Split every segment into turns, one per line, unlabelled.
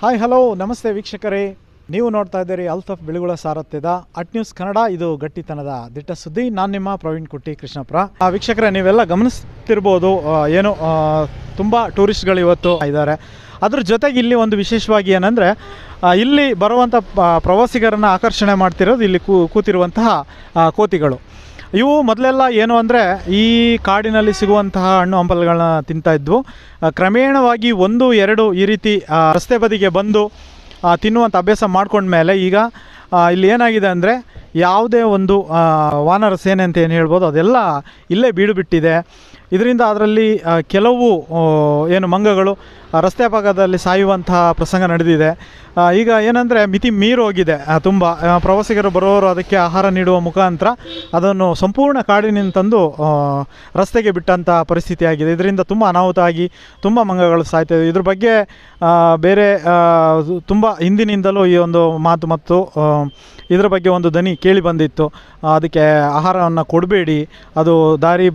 Hi hello ನಮಸ್ತೆ ವೀಕ್ಷಕರೇ, ನೀವು ನೋಡ್ತಾ ಇದ್ದೀರಿ ಅಲ್ತಾಫ್ ಬಿಳಿಗುಳ ಸಾರಥ್ಯದ ಅಟ್ ನ್ಯೂಸ್ ಕನ್ನಡ. ಇದು ಗಟ್ಟಿತನದ ದಿಟ್ಟ ಸುದ್ದಿ. ನಾನು ನಿಮ್ಮ ಪ್ರವೀಣ್ ಕುಟ್ಟಿ ಕೃಷ್ಣಪುರ. ವೀಕ್ಷಕರೇ, ನೀವೆಲ್ಲ ಗಮನಿಸ್ತಿರ್ಬೋದು, ಏನು ತುಂಬ ಟೂರಿಸ್ಟ್ಗಳು ಇವತ್ತು ಇದ್ದಾರೆ. ಅದ್ರ ಜೊತೆಗೆ ಇಲ್ಲಿ ಒಂದು ವಿಶೇಷವಾಗಿ ಏನಂದರೆ, ಇಲ್ಲಿ ಬರುವಂಥ ಪ್ರವಾಸಿಗರನ್ನು ಆಕರ್ಷಣೆ ಮಾಡ್ತಿರೋದು ಇಲ್ಲಿ ಕೂತಿರುವಂತಹ ಕೋತಿಗಳು. ಇವು ಮೊದಲೆಲ್ಲ ಏನು ಅಂದರೆ, ಈ ಕಾಡಿನಲ್ಲಿ ಸಿಗುವಂತಹ ಹಣ್ಣು ಹಂಪಲುಗಳನ್ನ ತಿಂತಾಯಿದ್ವು. ಕ್ರಮೇಣವಾಗಿ 1-2 ಈ ರೀತಿ ರಸ್ತೆ ಬದಿಗೆ ಬಂದು ತಿನ್ನುವಂಥ ಅಭ್ಯಾಸ ಮಾಡ್ಕೊಂಡ್ಮೇಲೆ ಈಗ ಇಲ್ಲಿ ಏನಾಗಿದೆ ಅಂದರೆ, ಯಾವುದೇ ಒಂದು ವಾನರ ಸೇನೆ ಅಂತ ಏನು ಹೇಳ್ಬೋದು, ಅದೆಲ್ಲ ಇಲ್ಲೇ ಬೀಡು ಬಿಟ್ಟಿದೆ. ಇದರಿಂದ ಅದರಲ್ಲಿ ಕೆಲವು ಏನು ಮಂಗಗಳು ರಸ್ತೆ ಭಾಗದಲ್ಲಿ ಸಾಯುವಂತಹ ಪ್ರಸಂಗ ನಡೆದಿದೆ. ಈಗ ಏನಂದರೆ, ಮಿತಿ ಮೀರೋಗಿದೆ ತುಂಬ. ಪ್ರವಾಸಿಗರು ಬರೋರು ಅದಕ್ಕೆ ಆಹಾರ ನೀಡುವ ಮುಖಾಂತರ ಅದನ್ನು ಸಂಪೂರ್ಣ ಕಾಡಿನಿಂದ ತಂದು ರಸ್ತೆಗೆ ಬಿಟ್ಟಂಥ ಪರಿಸ್ಥಿತಿ ಆಗಿದೆ. ಇದರಿಂದ ತುಂಬ ಅನಾಹುತ ಆಗಿ ತುಂಬ ಮಂಗಗಳು ಸಾಯ್ತವೆ. ಇದ್ರ ಬಗ್ಗೆ ಬೇರೆ ತುಂಬ ಹಿಂದಿನಿಂದಲೂ ಈ ಒಂದು ಮಾತು ಮತ್ತು ಇದರ ಬಗ್ಗೆ ಒಂದು ದನಿ ಕೇಳಿ ಬಂದಿತ್ತು. ಅದಕ್ಕೆ ಆಹಾರವನ್ನು ಕೊಡಬೇಡಿ, ಅದು ದಾರಿ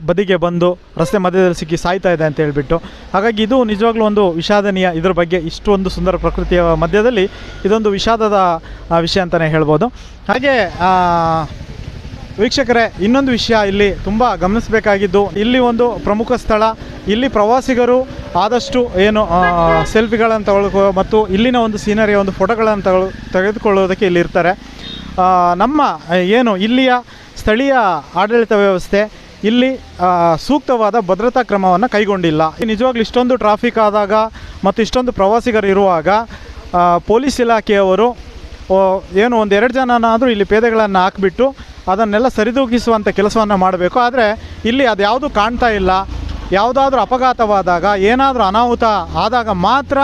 ಬದಿಗೆ ಬಂದು ರಸ್ತೆ ಮಧ್ಯದಲ್ಲಿ ಸಿಕ್ಕಿ ಸಾಯ್ತಾ ಇದೆ ಅಂತ ಹೇಳಿಬಿಟ್ಟು. ಹಾಗಾಗಿ ಇದು ನಿಜವಾಗ್ಲೂ ಒಂದು ವಿಷಾದನೀಯ. ಇದ್ರ ಬಗ್ಗೆ ಇಷ್ಟೊಂದು ಸುಂದರ ಪ್ರಕೃತಿಯ ಮಧ್ಯದಲ್ಲಿ ಇದೊಂದು ವಿಷಾದದ ವಿಷಯ ಅಂತಲೇ ಹೇಳ್ಬೋದು. ಹಾಗೆ ವೀಕ್ಷಕರೇ, ಇನ್ನೊಂದು ವಿಷಯ ಇಲ್ಲಿ ತುಂಬ ಗಮನಿಸಬೇಕಾಗಿದ್ದು, ಇಲ್ಲಿ ಒಂದು ಪ್ರಮುಖ ಸ್ಥಳ. ಇಲ್ಲಿ ಪ್ರವಾಸಿಗರು ಆದಷ್ಟು ಏನು ಸೆಲ್ಫಿಗಳನ್ನು ತಗೊಳ್ಳೋ ಮತ್ತು ಇಲ್ಲಿನ ಒಂದು ಸೀನರಿಯ ಒಂದು ಫೋಟೋಗಳನ್ನು ತೆಗೆದುಕೊಳ್ಳೋದಕ್ಕೆ ಇಲ್ಲಿ ಇರ್ತಾರೆ. ನಮ್ಮ ಏನು ಇಲ್ಲಿಯ ಸ್ಥಳೀಯ ಆಡಳಿತ ವ್ಯವಸ್ಥೆ ಇಲ್ಲಿ ಸೂಕ್ತವಾದ ಭದ್ರತಾ ಕ್ರಮವನ್ನು ಕೈಗೊಂಡಿಲ್ಲ. ನಿಜವಾಗ್ಲೂ ಇಷ್ಟೊಂದು ಟ್ರಾಫಿಕ್ ಆದಾಗ ಮತ್ತು ಇಷ್ಟೊಂದು ಪ್ರವಾಸಿಗರು ಇರುವಾಗ ಪೊಲೀಸ್ ಇಲಾಖೆಯವರು ಏನು 1-2 ಜನನಾದರೂ ಇಲ್ಲಿ ಪೇದೆಗಳನ್ನು ಹಾಕಿಬಿಟ್ಟು ಅದನ್ನೆಲ್ಲ ಸರಿದೂಗಿಸುವಂಥ ಕೆಲಸವನ್ನು ಮಾಡಬೇಕು. ಆದರೆ ಇಲ್ಲಿ ಅದು ಯಾವುದೂ ಕಾಣ್ತಾ ಇಲ್ಲ. ಯಾವುದಾದ್ರೂ ಅಪಘಾತವಾದಾಗ, ಏನಾದರೂ ಅನಾಹುತ ಆದಾಗ ಮಾತ್ರ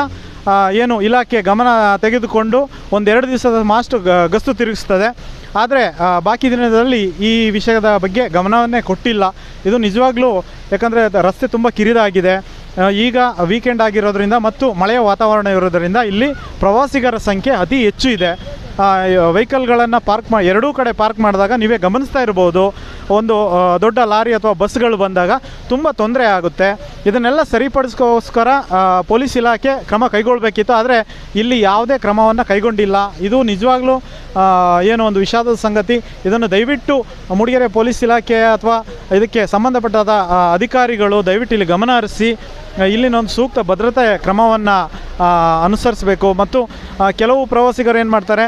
ಏನು ಇಲಾಖೆ ಗಮನ ತೆಗೆದುಕೊಂಡು 1-2 ದಿವಸದ ಮಾಷ್ಟು ಗಸ್ತು ತಿರುಗಿಸ್ತದೆ. ಆದರೆ ಬಾಕಿ ದಿನದಲ್ಲಿ ಈ ವಿಷಯದ ಬಗ್ಗೆ ಗಮನವನ್ನೇ ಕೊಟ್ಟಿಲ್ಲ. ಇದು ನಿಜವಾಗ್ಲೂ, ಯಾಕಂದರೆ ರಸ್ತೆ ತುಂಬ ಕಿರಿದಾಗಿದೆ. ಈಗ ವೀಕೆಂಡ್ ಆಗಿರೋದ್ರಿಂದ ಮತ್ತು ಮಳೆಯ ವಾತಾವರಣ ಇರೋದರಿಂದ ಇಲ್ಲಿ ಪ್ರವಾಸಿಗರ ಸಂಖ್ಯೆ ಅತಿ ಹೆಚ್ಚು ಇದೆ. ವೆಹಿಕಲ್ಗಳನ್ನು ಎರಡೂ ಕಡೆ ಪಾರ್ಕ್ ಮಾಡಿದಾಗ ನೀವೇ ಗಮನಿಸ್ತಾ ಇರ್ಬೋದು, ಒಂದು ದೊಡ್ಡ ಲಾರಿ ಅಥವಾ ಬಸ್ಗಳು ಬಂದಾಗ ತುಂಬ ತೊಂದರೆ ಆಗುತ್ತೆ. ಇದನ್ನೆಲ್ಲ ಸರಿಪಡಿಸ್ಕೋಸ್ಕರ ಪೊಲೀಸ್ ಇಲಾಖೆ ಕ್ರಮ ಕೈಗೊಳ್ಳಬೇಕಿತ್ತು. ಆದರೆ ಇಲ್ಲಿ ಯಾವುದೇ ಕ್ರಮವನ್ನು ಕೈಗೊಂಡಿಲ್ಲ. ಇದು ನಿಜವಾಗ್ಲೂ ಏನೋ ಒಂದು ವಿಷಾದದ ಸಂಗತಿ. ಇದನ್ನು ದಯವಿಟ್ಟು ಮೂಡಿಗೆರೆ ಪೊಲೀಸ್ ಇಲಾಖೆ ಅಥವಾ ಇದಕ್ಕೆ ಸಂಬಂಧಪಟ್ಟಾದ ಅಧಿಕಾರಿಗಳು ದಯವಿಟ್ಟು ಇಲ್ಲಿ ಗಮನ ಹರಿಸಿ ಇಲ್ಲಿನ ಒಂದು ಸೂಕ್ತ ಭದ್ರತೆ ಕ್ರಮವನ್ನು ಅನುಸರಿಸಬೇಕು. ಮತ್ತು ಕೆಲವು ಪ್ರವಾಸಿಗರು ಏನು ಮಾಡ್ತಾರೆ,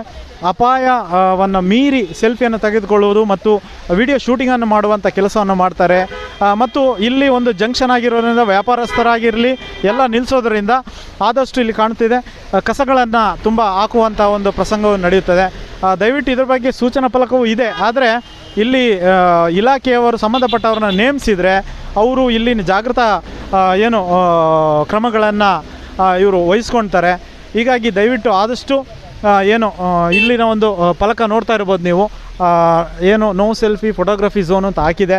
ಅಪಾಯವನ್ನು ಮೀರಿ ಸೆಲ್ಫಿಯನ್ನು ತೆಗೆದುಕೊಳ್ಳುವುದು ಮತ್ತು ವಿಡಿಯೋ ಶೂಟಿಂಗನ್ನು ಮಾಡುವಂಥ ಕೆಲಸವನ್ನು ಮಾಡ್ತಾರೆ. ಮತ್ತು ಇಲ್ಲಿ ಒಂದು ಜಂಕ್ಷನ್ ಆಗಿರೋದ್ರಿಂದ ವ್ಯಾಪಾರಸ್ಥರಾಗಿರಲಿ ಎಲ್ಲ ನಿಲ್ಲಿಸೋದ್ರಿಂದ ಆದಷ್ಟು ಇಲ್ಲಿ ಕಾಣ್ತಿದೆ ಕಸಗಳನ್ನು ತುಂಬ ಹಾಕುವಂಥ ಒಂದು ಪ್ರಸಂಗವು ನಡೆಯುತ್ತದೆ. ದಯವಿಟ್ಟು ಇದ್ರ ಬಗ್ಗೆ ಸೂಚನಾ ಫಲಕವೂ ಇದೆ. ಆದರೆ ಇಲ್ಲಿ ಇಲಾಖೆಯವರು ಸಂಬಂಧಪಟ್ಟವ್ರನ್ನ ನೇಮಿಸಿದರೆ ಅವರು ಇಲ್ಲಿನ ಜಾಗೃತಾ ಏನು ಕ್ರಮಗಳನ್ನು ಇವರು ವಹಿಸ್ಕೊಳ್ತಾರೆ. ಹೀಗಾಗಿ ದಯವಿಟ್ಟು ಆದಷ್ಟು ಏನು ಇಲ್ಲಿನ ಒಂದು ಫಲಕ ನೋಡ್ತಾ ಇರ್ಬೋದು ನೀವು, ಏನು ನೋ ಸೆಲ್ಫಿ ಫೋಟೋಗ್ರಫಿ ಝೋನ್ ಅಂತ ಹಾಕಿದೆ.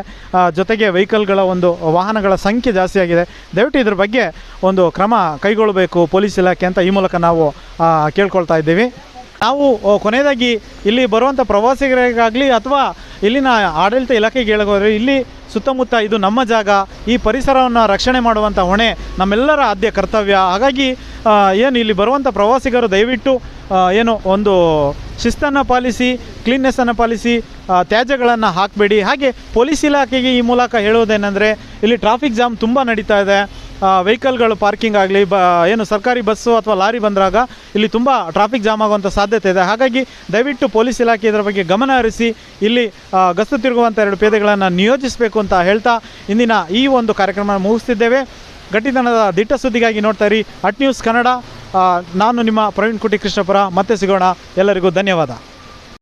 ಜೊತೆಗೆ ವೆಹಿಕಲ್ಗಳ ಒಂದು ವಾಹನಗಳ ಸಂಖ್ಯೆ ಜಾಸ್ತಿ ಆಗಿದೆ. ದಯವಿಟ್ಟು ಇದ್ರ ಬಗ್ಗೆ ಒಂದು ಕ್ರಮ ಕೈಗೊಳ್ಳಬೇಕು ಪೊಲೀಸ್ ಇಲಾಖೆ ಅಂತ ಈ ಮೂಲಕ ನಾವು ಕೇಳ್ಕೊಳ್ತಾ ಇದ್ದೀವಿ. ನಾವು ಕೊನೆಯದಾಗಿ ಇಲ್ಲಿ ಬರುವಂಥ ಪ್ರವಾಸಿಗರಿಗಾಗಲಿ ಅಥವಾ ಇಲ್ಲಿನ ಆಡಳಿತ ಇಲಾಖೆಗೆ ಹೇಳೋದ್ರೆ, ಇಲ್ಲಿ ಸುತ್ತಮುತ್ತ ಇದು ನಮ್ಮ ಜಾಗ, ಈ ಪರಿಸರವನ್ನು ರಕ್ಷಣೆ ಮಾಡುವಂಥ ಹೊಣೆ ನಮ್ಮೆಲ್ಲರ ಆದ್ಯ ಕರ್ತವ್ಯ. ಹಾಗಾಗಿ ಏನು ಇಲ್ಲಿ ಬರುವಂಥ ಪ್ರವಾಸಿಗರು ದಯವಿಟ್ಟು ಏನು ಒಂದು ಶಿಸ್ತನ್ನು ಪಾಲಿಸಿ, ಕ್ಲೀನ್ನೆಸ್ಸನ್ನು ಪಾಲಿಸಿ, ತ್ಯಾಜ್ಯಗಳನ್ನು ಹಾಕಬೇಡಿ. ಹಾಗೆ ಪೊಲೀಸ್ ಇಲಾಖೆಗೆ ಈ ಮೂಲಕ ಹೇಳುವುದೇನೆಂದರೆ, ಇಲ್ಲಿ ಟ್ರಾಫಿಕ್ ಜಾಮ್ ತುಂಬ ನಡೀತಾ ಇದೆ. ವೆಹಿಕಲ್ಗಳು ಪಾರ್ಕಿಂಗ್ ಆಗಲಿ, ಏನು ಸರ್ಕಾರಿ ಬಸ್ಸು ಅಥವಾ ಲಾರಿ ಬಂದಾಗ ಇಲ್ಲಿ ತುಂಬ ಟ್ರಾಫಿಕ್ ಜಾಮ್ ಆಗುವಂಥ ಸಾಧ್ಯತೆ ಇದೆ. ಹಾಗಾಗಿ ದಯವಿಟ್ಟು ಪೊಲೀಸ್ ಇಲಾಖೆ ಇದರ ಬಗ್ಗೆ ಗಮನ ಹರಿಸಿ ಇಲ್ಲಿ ಗಸ್ತು ತಿರುಗುವಂಥ 2 ಪೇದೆಗಳನ್ನು ನಿಯೋಜಿಸಬೇಕು ಅಂತ ಹೇಳ್ತಾ ಇಂದಿನ ಈ ಒಂದು ಕಾರ್ಯಕ್ರಮ ಮುಗಿಸ್ತಿದ್ದೇವೆ. ಗಟ್ಟಿತನದ ದಿಟ್ಟ ಸುದ್ದಿಗಾಗಿ ನೋಡ್ತಾ ಇರಿ ಅಟ್ ನ್ಯೂಸ್ ಕನ್ನಡ. ನಾನು ನಿಮ್ಮ ಪ್ರವೀಣ್ ಕುಟ್ಟಿ ಕೃಷ್ಣಪುರ. ಮತ್ತೆ ಸಿಗೋಣ. ಎಲ್ಲರಿಗೂ ಧನ್ಯವಾದ.